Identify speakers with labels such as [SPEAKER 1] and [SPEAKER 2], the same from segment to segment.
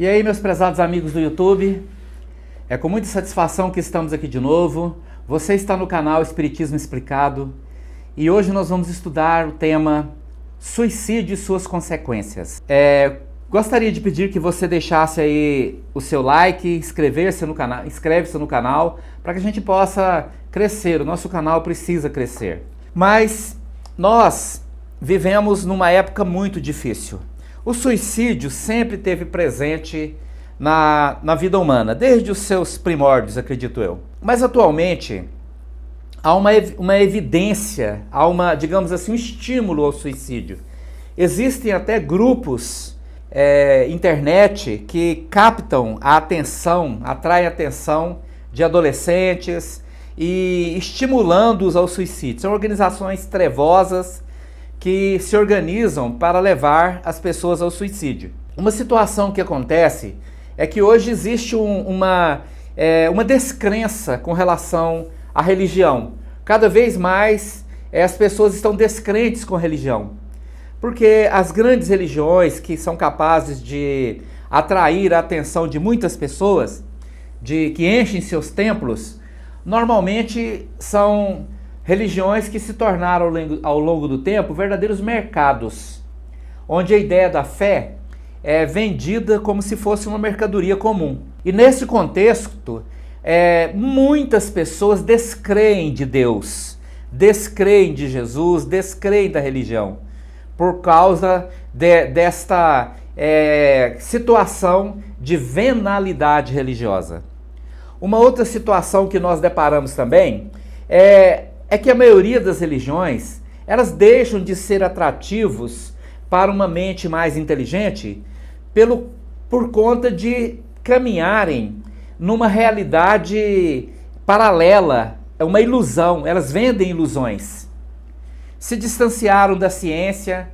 [SPEAKER 1] E aí, meus prezados amigos do YouTube, é com muita satisfação que estamos aqui de novo. Você está no canal Espiritismo Explicado e hoje nós vamos estudar o tema suicídio e suas consequências. Gostaria de pedir que você deixasse aí o seu like, inscreve-se no canal para que a gente possa crescer. O nosso canal precisa crescer. Mas nós vivemos numa época muito difícil. O suicídio sempre esteve presente na vida humana, desde os seus primórdios, acredito eu. Mas atualmente há uma evidência, há digamos assim, um estímulo ao suicídio. Existem até grupos, internet, que captam a atenção, atraem a atenção de adolescentes e estimulando-os ao suicídio. São organizações trevosas que se organizam para levar as pessoas ao suicídio. Uma situação que acontece é que hoje existe uma descrença com relação à religião. Cada vez mais as pessoas estão descrentes com a religião. Porque as grandes religiões que são capazes de atrair a atenção de muitas pessoas, que enchem seus templos, normalmente são religiões que se tornaram ao longo do tempo verdadeiros mercados, onde a ideia da fé é vendida como se fosse uma mercadoria comum. E nesse contexto, muitas pessoas descreem de Deus, descreem de Jesus, descreem da religião, por causa desta situação de venalidade religiosa. Uma outra situação que nós deparamos também é que a maioria das religiões, elas deixam de ser atrativos para uma mente mais inteligente por conta de caminharem numa realidade paralela, uma ilusão. Elas vendem ilusões. Se distanciaram da ciência,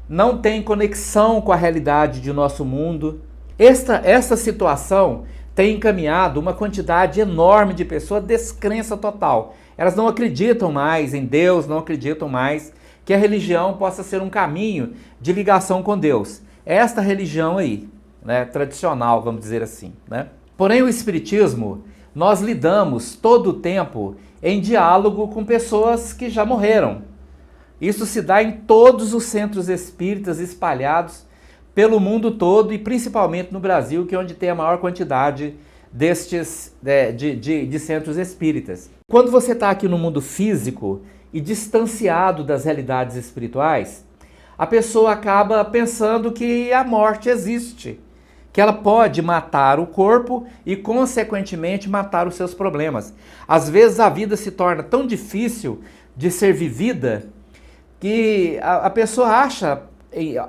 [SPEAKER 1] não têm conexão com a realidade de nosso mundo. Esta situação tem encaminhado uma quantidade enorme de pessoas à descrença total. Elas não acreditam mais em Deus, não acreditam mais que a religião possa ser um caminho de ligação com Deus. É esta religião aí, né, tradicional, vamos dizer assim, né? Porém, o Espiritismo, nós lidamos todo o tempo em diálogo com pessoas que já morreram. Isso se dá em todos os centros espíritas espalhados pelo mundo todo e principalmente no Brasil, que é onde tem a maior quantidade de centros espíritas. Quando você está aqui no mundo físico e distanciado das realidades espirituais, a pessoa acaba pensando que a morte existe, que ela pode matar o corpo e, consequentemente, matar os seus problemas. Às vezes a vida se torna tão difícil de ser vivida que a pessoa acha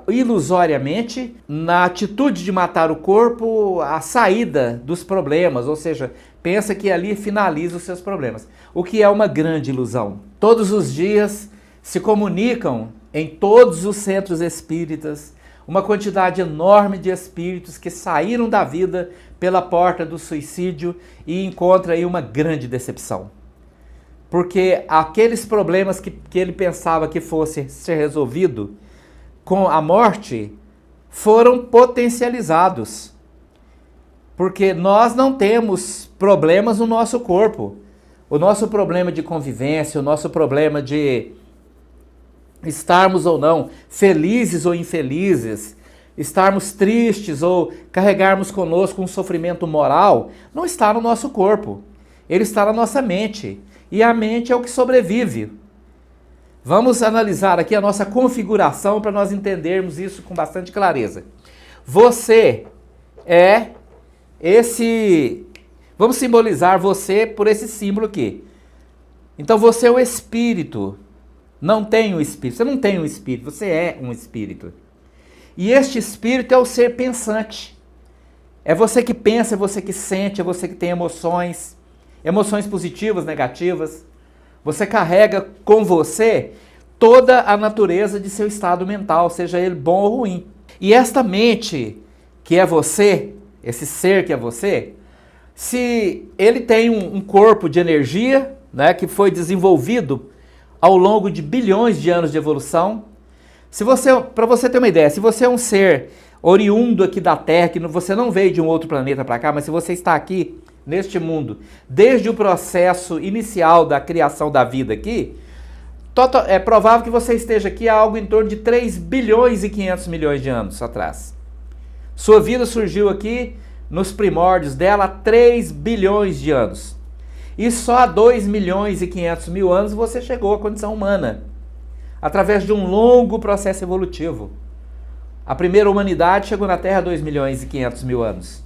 [SPEAKER 1] ilusoriamente, na atitude de matar o corpo, a saída dos problemas, ou seja, pensa que ali finaliza os seus problemas, o que é uma grande ilusão. Todos os dias se comunicam em todos os centros espíritas uma quantidade enorme de espíritos que saíram da vida pela porta do suicídio e encontram aí uma grande decepção. Porque aqueles problemas que ele pensava que fosse ser resolvido com a morte, foram potencializados. Porque nós não temos problemas no nosso corpo. O nosso problema de convivência, o nosso problema de estarmos ou não felizes ou infelizes, estarmos tristes ou carregarmos conosco um sofrimento moral, não está no nosso corpo. Ele está na nossa mente. E a mente é o que sobrevive. Vamos analisar aqui a nossa configuração para nós entendermos isso com bastante clareza. Você é esse... Vamos simbolizar você por esse símbolo aqui. Então você é o espírito. Não tem um espírito. Você não tem um espírito, você é um espírito. E este espírito é o ser pensante. É você que pensa, é você que sente, é você que tem emoções. Emoções positivas, negativas. Você carrega com você toda a natureza de seu estado mental, seja ele bom ou ruim. E esta mente que é você, esse ser que é você, se ele tem um corpo de energia, né, que foi desenvolvido ao longo de bilhões de anos de evolução, para você ter uma ideia, se você é um ser oriundo aqui da Terra, que você não veio de um outro planeta para cá, mas se você está aqui neste mundo, desde o processo inicial da criação da vida aqui, é provável que você esteja aqui há algo em torno de 3 bilhões e 500 milhões de anos atrás. Sua vida surgiu aqui nos primórdios dela há 3 bilhões de anos. E só há 2 milhões e 500 mil anos você chegou à condição humana, através de um longo processo evolutivo. A primeira humanidade chegou na Terra há 2 milhões e 500 mil anos.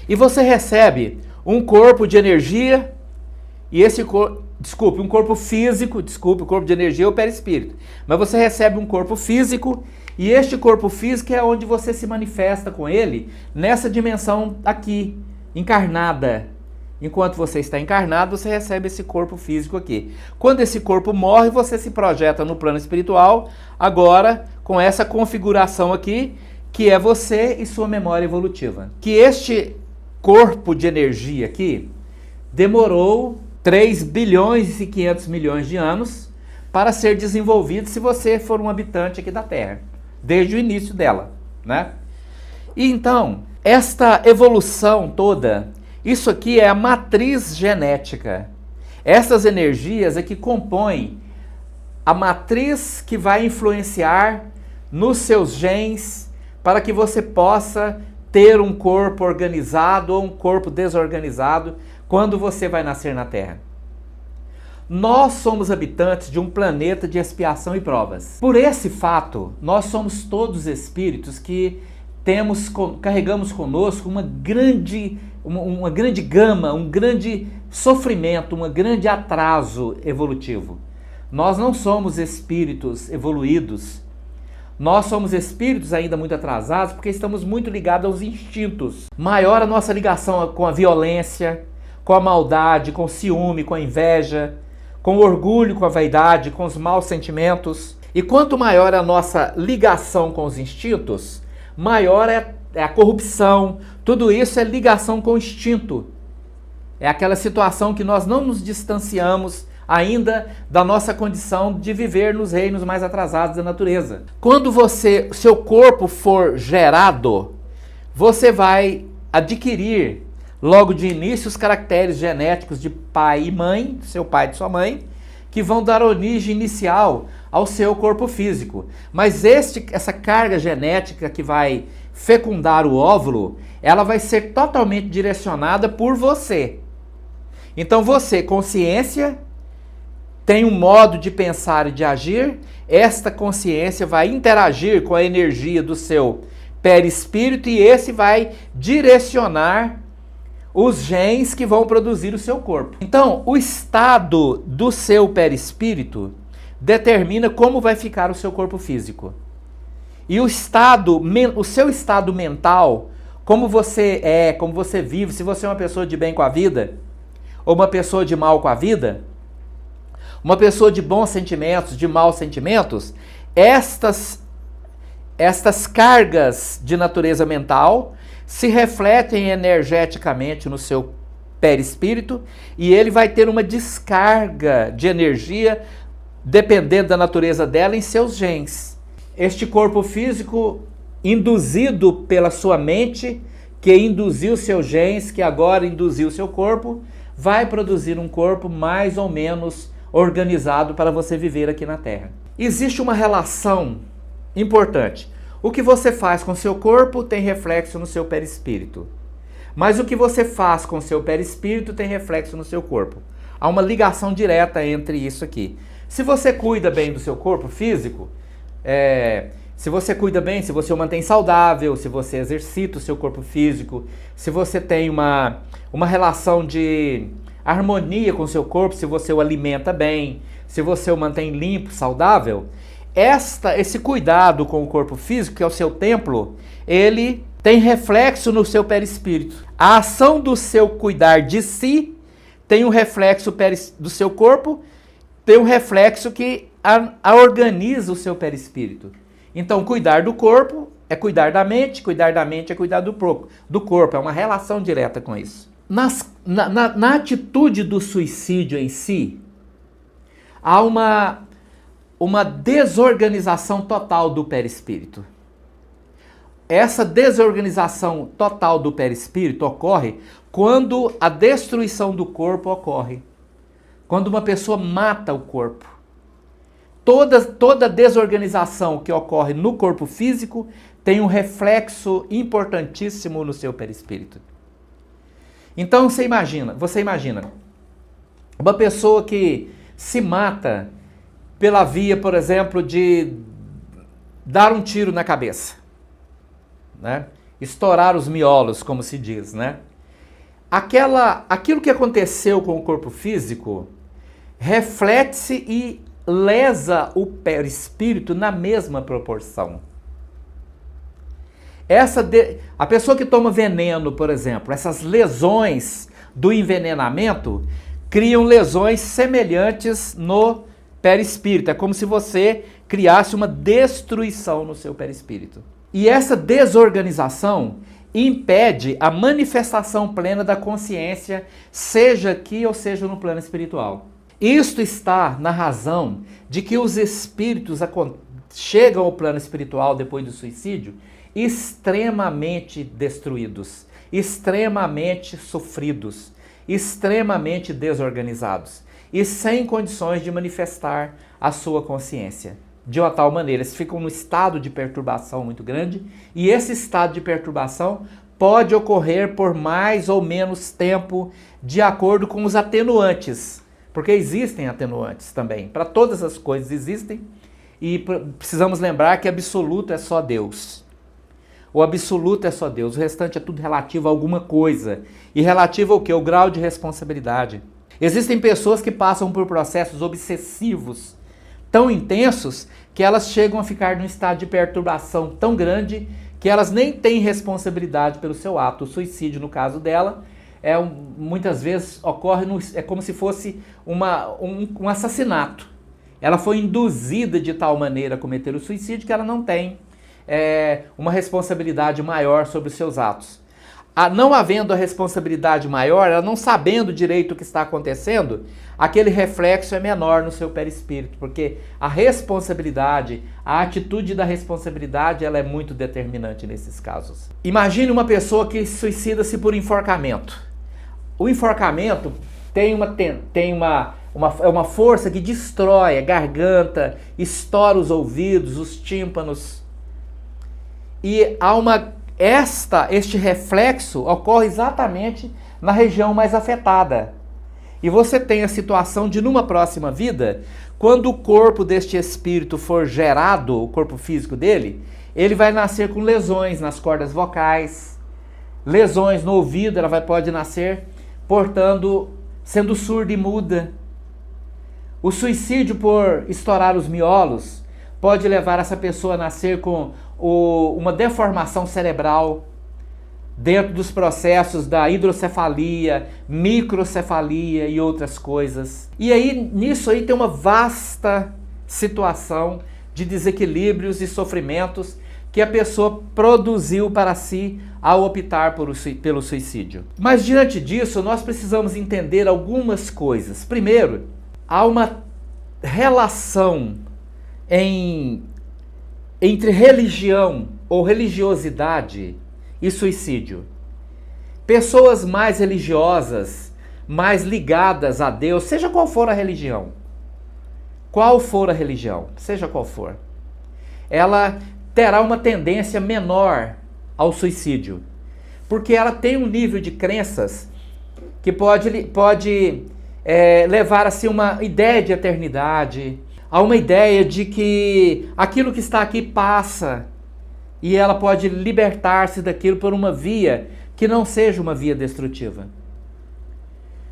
[SPEAKER 1] E você recebe um corpo de energia, e esse corpo, um corpo físico, o corpo de energia é o perispírito. Mas você recebe um corpo físico, e este corpo físico é onde você se manifesta com ele, nessa dimensão aqui, encarnada. Enquanto você está encarnado, você recebe esse corpo físico aqui. Quando esse corpo morre, você se projeta no plano espiritual, agora com essa configuração aqui, que é você e sua memória evolutiva. Que este corpo de energia aqui demorou 3 bilhões e 500 milhões de anos para ser desenvolvido se você for um habitante aqui da Terra, desde o início dela, né? E então, esta evolução toda, isso aqui é a matriz genética. Essas energias é que compõem a matriz que vai influenciar nos seus genes para que você possa ter um corpo organizado ou um corpo desorganizado quando você vai nascer na Terra. Nós somos habitantes de um planeta de expiação e provas. Por esse fato, nós somos todos espíritos que carregamos conosco uma grande gama, um grande sofrimento, um grande atraso evolutivo. Nós não somos espíritos evoluídos. Nós somos espíritos ainda muito atrasados porque estamos muito ligados aos instintos. Maior a nossa ligação com a violência, com a maldade, com o ciúme, com a inveja, com o orgulho, com a vaidade, com os maus sentimentos. E quanto maior a nossa ligação com os instintos, maior é a corrupção. Tudo isso é ligação com o instinto. É aquela situação que nós não nos distanciamos ainda da nossa condição de viver nos reinos mais atrasados da natureza. Quando seu corpo for gerado, você vai adquirir logo de início os caracteres genéticos de pai e mãe, seu pai e de sua mãe, que vão dar origem inicial ao seu corpo físico. Mas essa carga genética que vai fecundar o óvulo, ela vai ser totalmente direcionada por você. Então você, consciência, tem um modo de pensar e de agir, esta consciência vai interagir com a energia do seu perispírito e esse vai direcionar os genes que vão produzir o seu corpo. Então, o estado do seu perispírito determina como vai ficar o seu corpo físico. E o seu estado mental, como você é, como você vive, se você é uma pessoa de bem com a vida, ou uma pessoa de mal com a vida, uma pessoa de bons sentimentos, de maus sentimentos, estas cargas de natureza mental se refletem energeticamente no seu perispírito e ele vai ter uma descarga de energia, dependendo da natureza dela, em seus genes. Este corpo físico, induzido pela sua mente, que induziu seus genes, que agora induziu seu corpo, vai produzir um corpo mais ou menos organizado para você viver aqui na Terra. Existe uma relação importante. O que você faz com seu corpo tem reflexo no seu perispírito. Mas o que você faz com seu perispírito tem reflexo no seu corpo. Há uma ligação direta entre isso aqui. Se você cuida bem do seu corpo físico, se você cuida bem, se você o mantém saudável, se você exercita o seu corpo físico, se você tem uma relação de harmonia com o seu corpo, se você o alimenta bem, se você o mantém limpo, saudável, esse cuidado com o corpo físico, que é o seu templo, ele tem reflexo no seu perispírito. A ação do seu cuidar de si tem um reflexo do seu corpo, tem um reflexo que organiza o seu perispírito. Então, cuidar do corpo é cuidar da mente é cuidar do corpo, é uma relação direta com isso. Na atitude do suicídio em si, há uma desorganização total do perispírito. essa desorganização total do perispírito ocorre quando a destruição do corpo ocorre. Quando uma pessoa mata o corpo. Toda desorganização que ocorre no corpo físico tem um reflexo importantíssimo no seu perispírito. Então você imagina, uma pessoa que se mata pela via, por exemplo, de dar um tiro na cabeça, né? Estourar os miolos, como se diz, né? Aquilo que aconteceu com o corpo físico reflete-se e lesa o perispírito na mesma proporção. A pessoa que toma veneno, por exemplo, essas lesões do envenenamento criam lesões semelhantes no perispírito. É como se você criasse uma destruição no seu perispírito. E essa desorganização impede a manifestação plena da consciência, seja aqui ou seja no plano espiritual. Isto está na razão de que os espíritos chegam ao plano espiritual depois do suicídio extremamente destruídos, extremamente sofridos, extremamente desorganizados e sem condições de manifestar a sua consciência. De uma tal maneira, eles ficam num estado de perturbação muito grande e esse estado de perturbação pode ocorrer por mais ou menos tempo de acordo com os atenuantes, porque existem atenuantes também. Para todas as coisas existem e precisamos lembrar que absoluto é só Deus. O absoluto é só Deus, o restante é tudo relativo a alguma coisa. E relativo ao quê? O grau de responsabilidade. Existem pessoas que passam por processos obsessivos tão intensos que elas chegam a ficar num estado de perturbação tão grande que elas nem têm responsabilidade pelo seu ato. O suicídio, no caso dela, muitas vezes ocorre, é como se fosse um assassinato. Ela foi induzida de tal maneira a cometer o suicídio que ela não tem uma responsabilidade maior sobre os seus atos. Não havendo a responsabilidade maior, ela não sabendo direito o que está acontecendo, aquele reflexo é menor no seu perispírito, porque a responsabilidade, a atitude da responsabilidade, ela é muito determinante nesses casos. Imagine uma pessoa que suicida-se por enforcamento. O enforcamento tem uma força que destrói a garganta, estoura os ouvidos, os tímpanos. E este reflexo ocorre exatamente na região mais afetada. E você tem a situação de, numa próxima vida, quando o corpo deste espírito for gerado, o corpo físico dele, ele vai nascer com lesões nas cordas vocais, lesões no ouvido, ela pode nascer sendo surda e muda. O suicídio por estourar os miolos pode levar essa pessoa a nascer com uma deformação cerebral dentro dos processos da hidrocefalia, microcefalia e outras coisas. E aí, nisso aí tem uma vasta situação de desequilíbrios e sofrimentos que a pessoa produziu para si ao optar pelo suicídio. Mas diante disso, nós precisamos entender algumas coisas. Primeiro, há uma relação entre religião ou religiosidade e suicídio. Pessoas mais religiosas, mais ligadas a Deus, seja qual for a religião, seja qual for, ela terá uma tendência menor ao suicídio, porque ela tem um nível de crenças que pode levar assim uma ideia de eternidade, a uma ideia de que aquilo que está aqui passa e ela pode libertar-se daquilo por uma via que não seja uma via destrutiva.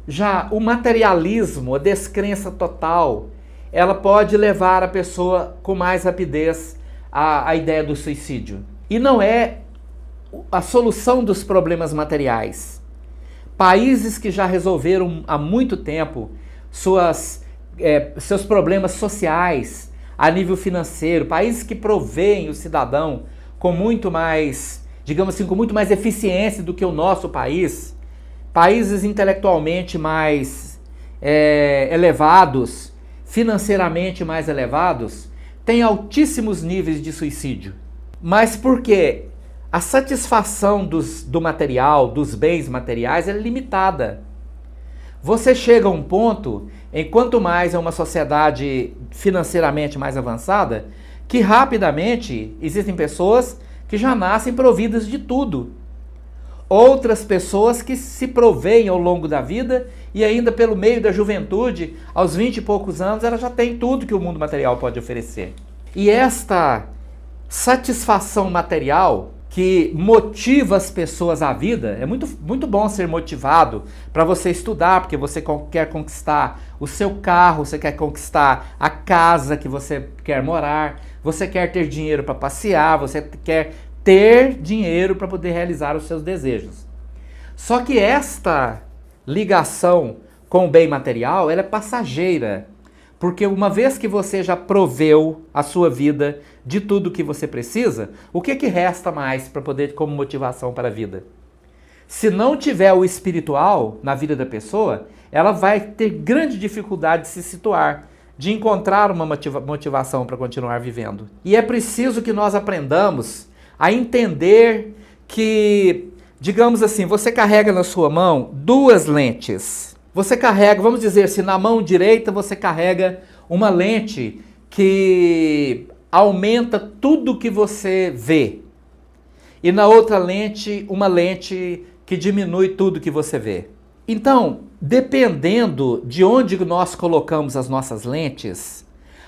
[SPEAKER 1] Já o materialismo, a descrença total, ela pode levar a pessoa com mais rapidez à ideia do suicídio. E não é a solução dos problemas materiais. Países que já resolveram há muito tempo seus problemas sociais a nível financeiro, países que provêem o cidadão com muito mais, digamos assim, com muito mais eficiência do que o nosso país, países intelectualmente mais elevados, financeiramente mais elevados, têm altíssimos níveis de suicídio. Mas por quê? a satisfação do material, dos bens materiais, é limitada. Você chega a um ponto, em quanto mais é uma sociedade financeiramente mais avançada, que rapidamente existem pessoas que já nascem providas de tudo. Outras pessoas que se provêem ao longo da vida e ainda pelo meio da juventude, aos 20 e poucos anos, ela já tem tudo que o mundo material pode oferecer. E esta satisfação material que motiva as pessoas à vida, é muito bom ser motivado para você estudar, porque você quer conquistar o seu carro, você quer conquistar a casa que você quer morar, você quer ter dinheiro para passear, você quer ter dinheiro para poder realizar os seus desejos. Só que esta ligação com o bem material, ela é passageira, porque uma vez que você já proveu a sua vida de tudo que você precisa, o que resta mais para poder como motivação para a vida? Se não tiver o espiritual na vida da pessoa, ela vai ter grande dificuldade de se situar, de encontrar uma motivação para continuar vivendo. E é preciso que nós aprendamos a entender que, digamos assim, você carrega na sua mão duas lentes. Você carrega, vamos dizer, se na mão direita você carrega uma lente que aumenta tudo que você vê. E na outra lente, uma lente que diminui tudo que você vê. Então, dependendo de onde nós colocamos as nossas lentes,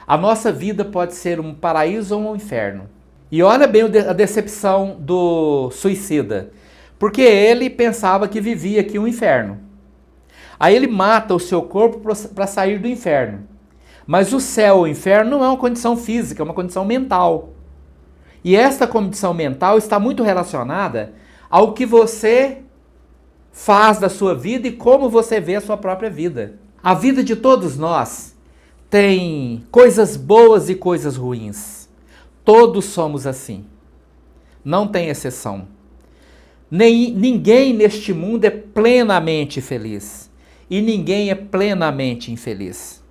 [SPEAKER 1] a nossa vida pode ser um paraíso ou um inferno. E olha bem a decepção do suicida, porque ele pensava que vivia aqui um inferno. Aí ele mata o seu corpo para sair do inferno. Mas o céu ou o inferno não é uma condição física, é uma condição mental. E esta condição mental está muito relacionada ao que você faz da sua vida e como você vê a sua própria vida. A vida de todos nós tem coisas boas e coisas ruins. Todos somos assim. Não tem exceção. Ninguém neste mundo é plenamente feliz. E ninguém é plenamente infeliz.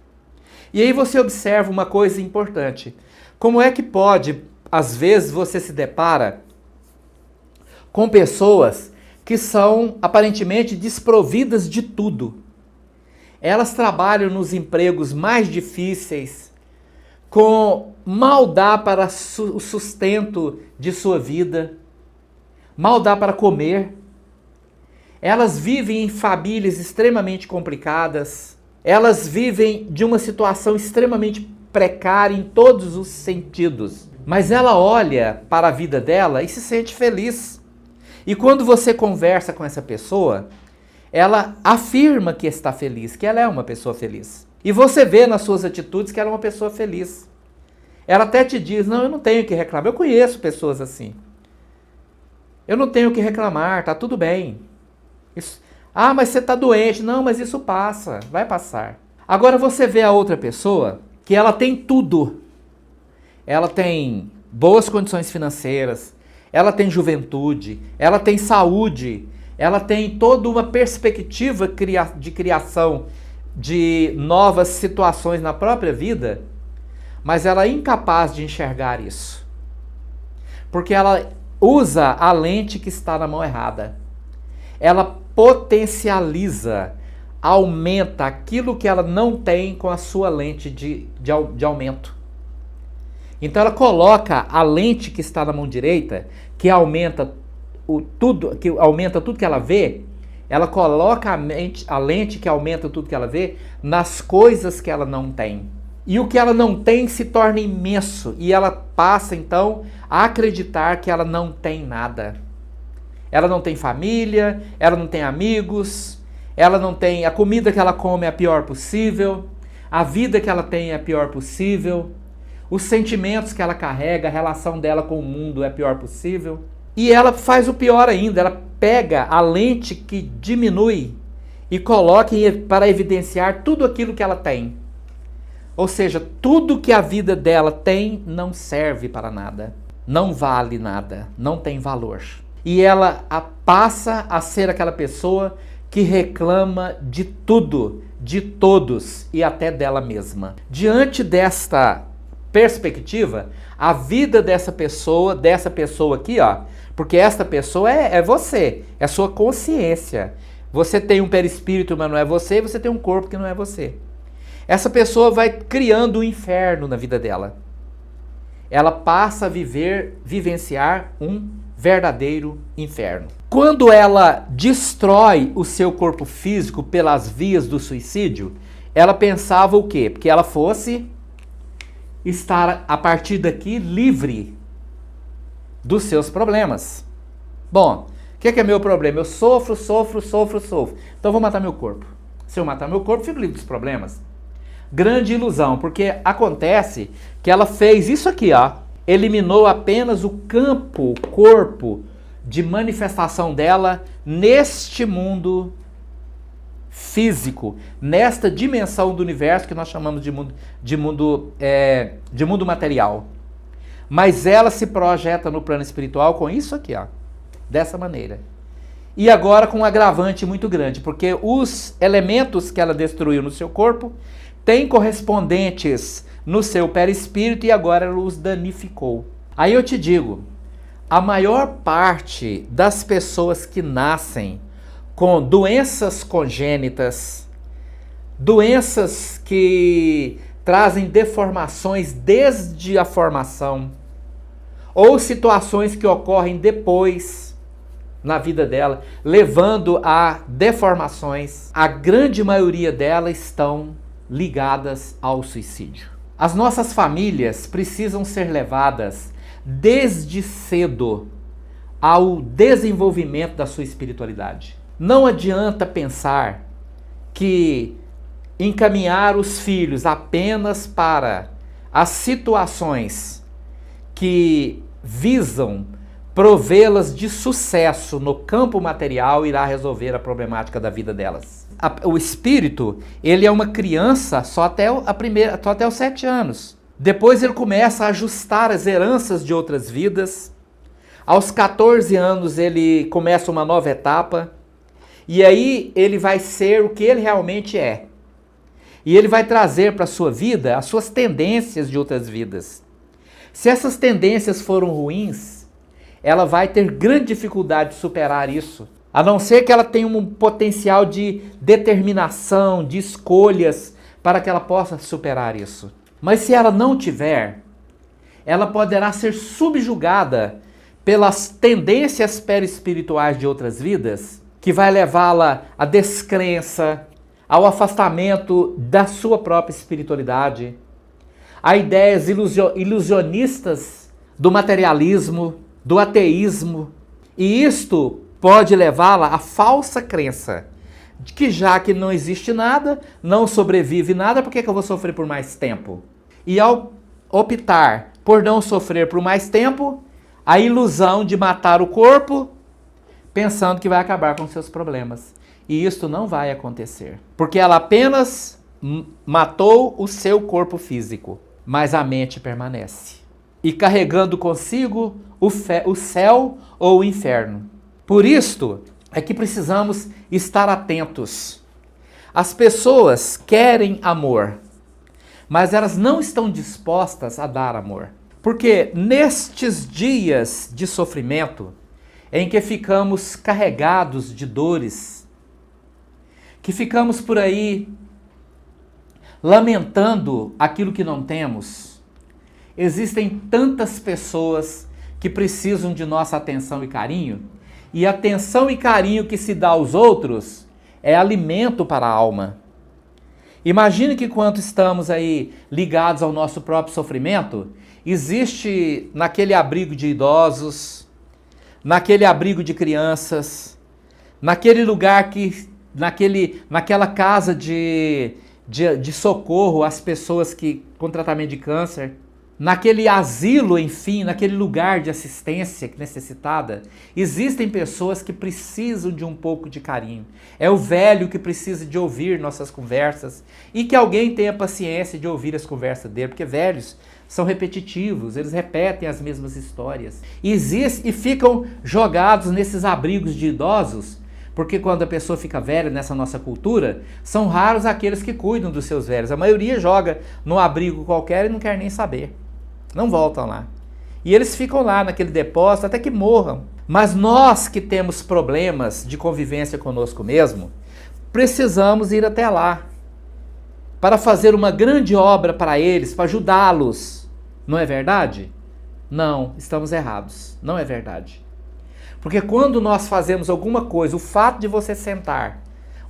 [SPEAKER 1] E aí você observa uma coisa importante. Como é que pode, às vezes, você se depara com pessoas que são aparentemente desprovidas de tudo. Elas trabalham nos empregos mais difíceis, mal dá para o sustento de sua vida, mal dá para comer. Elas vivem em famílias extremamente complicadas, elas vivem de uma situação extremamente precária em todos os sentidos. Mas ela olha para a vida dela e se sente feliz. E quando você conversa com essa pessoa, ela afirma que está feliz, que ela é uma pessoa feliz. E você vê nas suas atitudes que ela é uma pessoa feliz. Ela até te diz, não, eu não tenho o que reclamar. Eu conheço pessoas assim. Eu não tenho o que reclamar, tá tudo bem. Mas você está doente. Não, mas isso passa, vai passar. Agora você vê a outra pessoa que ela tem tudo. Ela tem boas condições financeiras, ela tem juventude, ela tem saúde, ela tem toda uma perspectiva de criação de novas situações na própria vida, mas ela é incapaz de enxergar isso. Porque ela usa a lente que está na mão errada. Ela potencializa, aumenta aquilo que ela não tem com a sua lente de aumento. Então ela coloca a lente que está na mão direita, que aumenta tudo que ela vê, ela coloca a lente que aumenta tudo que ela vê nas coisas que ela não tem. E o que ela não tem se torna imenso, e ela passa então a acreditar que ela não tem nada. Ela não tem família, ela não tem amigos, ela não tem, a comida que ela come é a pior possível, a vida que ela tem é a pior possível, os sentimentos que ela carrega, a relação dela com o mundo é a pior possível. E ela faz o pior ainda, ela pega a lente que diminui e coloca para evidenciar tudo aquilo que ela tem. Ou seja, tudo que a vida dela tem não serve para nada, não vale nada, não tem valor. E ela passa a ser aquela pessoa que reclama de tudo, de todos e até dela mesma. Diante desta perspectiva, a vida dessa pessoa aqui, Porque esta pessoa é você, é sua consciência. Você tem um perispírito, mas não é você, e você tem um corpo que não é você. Essa pessoa vai criando um inferno na vida dela. Ela passa a vivenciar um verdadeiro inferno. Quando ela destrói o seu corpo físico pelas vias do suicídio, ela pensava o quê? Porque ela fosse estar, a partir daqui, livre dos seus problemas. Bom, o que é meu problema? Eu sofro. Então eu vou matar meu corpo. Se eu matar meu corpo, fico livre dos problemas. Grande ilusão, porque acontece que ela fez isso aqui, ó. Eliminou apenas o campo, o corpo de manifestação dela neste mundo físico, nesta dimensão do universo que nós chamamos de mundo material. Mas ela se projeta no plano espiritual com isso aqui, ó, dessa maneira. E agora com um agravante muito grande, porque os elementos que ela destruiu no seu corpo têm correspondentes no seu perispírito e agora ela os danificou. Aí eu te digo, a maior parte das pessoas que nascem com doenças congênitas, doenças que trazem deformações desde a formação, ou situações que ocorrem depois na vida dela, levando a deformações, a grande maioria delas estão ligadas ao suicídio. As nossas famílias precisam ser levadas desde cedo ao desenvolvimento da sua espiritualidade. Não adianta pensar que encaminhar os filhos apenas para as situações que visam provê-las de sucesso no campo material irá resolver a problemática da vida delas. O espírito, ele é uma criança só até os 7 anos. Depois ele começa a ajustar as heranças de outras vidas. Aos 14 anos ele começa uma nova etapa. E aí ele vai ser o que ele realmente é. E ele vai trazer para a sua vida as suas tendências de outras vidas. Se essas tendências foram ruins, ela vai ter grande dificuldade de superar isso. A não ser que ela tenha um potencial de determinação, de escolhas, para que ela possa superar isso. Mas se ela não tiver, ela poderá ser subjugada pelas tendências perispirituais de outras vidas, que vai levá-la à descrença, ao afastamento da sua própria espiritualidade, a ideias ilusionistas do materialismo, do ateísmo, e isto pode levá-la à falsa crença de que já que não existe nada, não sobrevive nada, por que eu vou sofrer por mais tempo? E ao optar por não sofrer por mais tempo, a ilusão de matar o corpo, pensando que vai acabar com seus problemas. E isso não vai acontecer, porque ela apenas matou o seu corpo físico, mas a mente permanece, e carregando consigo o céu ou o inferno. Por isto é que precisamos estar atentos. As pessoas querem amor, mas elas não estão dispostas a dar amor. Porque nestes dias de sofrimento, em que ficamos carregados de dores, que ficamos por aí lamentando aquilo que não temos, existem tantas pessoas que precisam de nossa atenção e carinho, e a atenção e carinho que se dá aos outros é alimento para a alma. Imagine que quando estamos aí ligados ao nosso próprio sofrimento, existe naquele abrigo de idosos, naquele abrigo de crianças, naquele lugar naquela casa de socorro às pessoas com tratamento de câncer, naquele asilo, enfim, naquele lugar de assistência necessitada, existem pessoas que precisam de um pouco de carinho. É o velho que precisa de ouvir nossas conversas e que alguém tenha paciência de ouvir as conversas dele, porque velhos são repetitivos, eles repetem as mesmas histórias. E ficam jogados nesses abrigos de idosos, porque quando a pessoa fica velha nessa nossa cultura, são raros aqueles que cuidam dos seus velhos. A maioria joga num abrigo qualquer e não quer nem saber. Não voltam lá. E eles ficam lá naquele depósito até que morram. Mas nós que temos problemas de convivência conosco mesmo, precisamos ir até lá para fazer uma grande obra para eles, para ajudá-los. Não é verdade? Não, estamos errados. Não é verdade. Porque quando nós fazemos alguma coisa, o fato de você sentar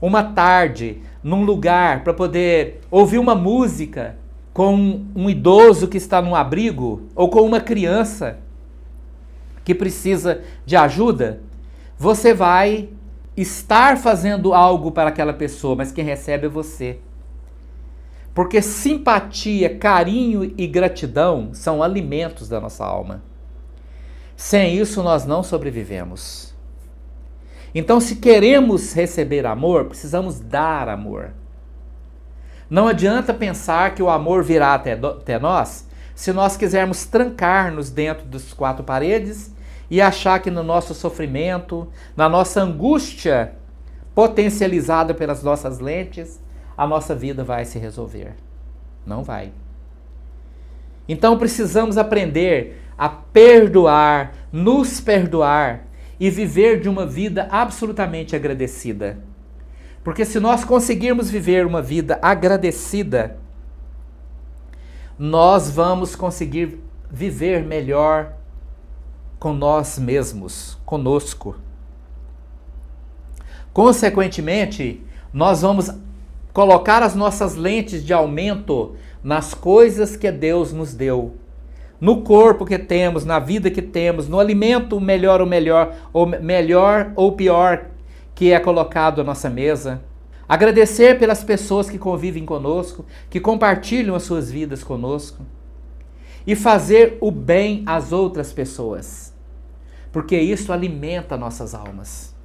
[SPEAKER 1] uma tarde num lugar para poder ouvir uma música com um idoso que está num abrigo ou com uma criança que precisa de ajuda, você vai estar fazendo algo para aquela pessoa, mas quem recebe é você. Porque simpatia, carinho e gratidão são alimentos da nossa alma. Sem isso nós não sobrevivemos. Então, se queremos receber amor, precisamos dar amor. Não adianta pensar que o amor virá até nós se nós quisermos trancar-nos dentro das quatro paredes e achar que no nosso sofrimento, na nossa angústia potencializada pelas nossas lentes, a nossa vida vai se resolver. Não vai. Então precisamos aprender a perdoar, nos perdoar e viver de uma vida absolutamente agradecida. Porque se nós conseguirmos viver uma vida agradecida, nós vamos conseguir viver melhor com nós mesmos, conosco. Consequentemente, nós vamos colocar as nossas lentes de aumento nas coisas que Deus nos deu, no corpo que temos, na vida que temos, no alimento melhor ou pior que é colocado à nossa mesa. Agradecer pelas pessoas que convivem conosco, que compartilham as suas vidas conosco. E fazer o bem às outras pessoas. Porque isso alimenta nossas almas.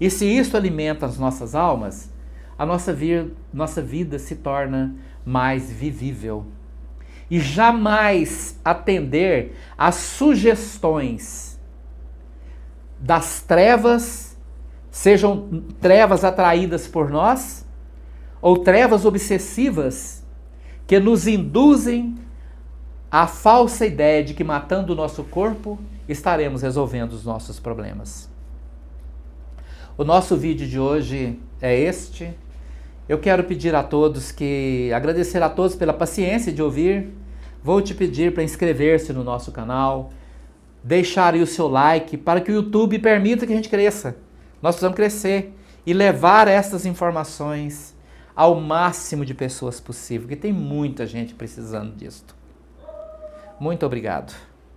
[SPEAKER 1] E se isso alimenta as nossas almas, a nossa vida se torna mais vivível. E jamais atender às sugestões das trevas, sejam trevas atraídas por nós, ou trevas obsessivas que nos induzem à falsa ideia de que matando o nosso corpo estaremos resolvendo os nossos problemas. O nosso vídeo de hoje é este. Eu quero pedir a todos agradecer a todos pela paciência de ouvir. Vou te pedir para inscrever-se no nosso canal, deixar aí o seu like para que o YouTube permita que a gente cresça. Nós precisamos crescer e levar essas informações ao máximo de pessoas possível, porque tem muita gente precisando disso. Muito obrigado.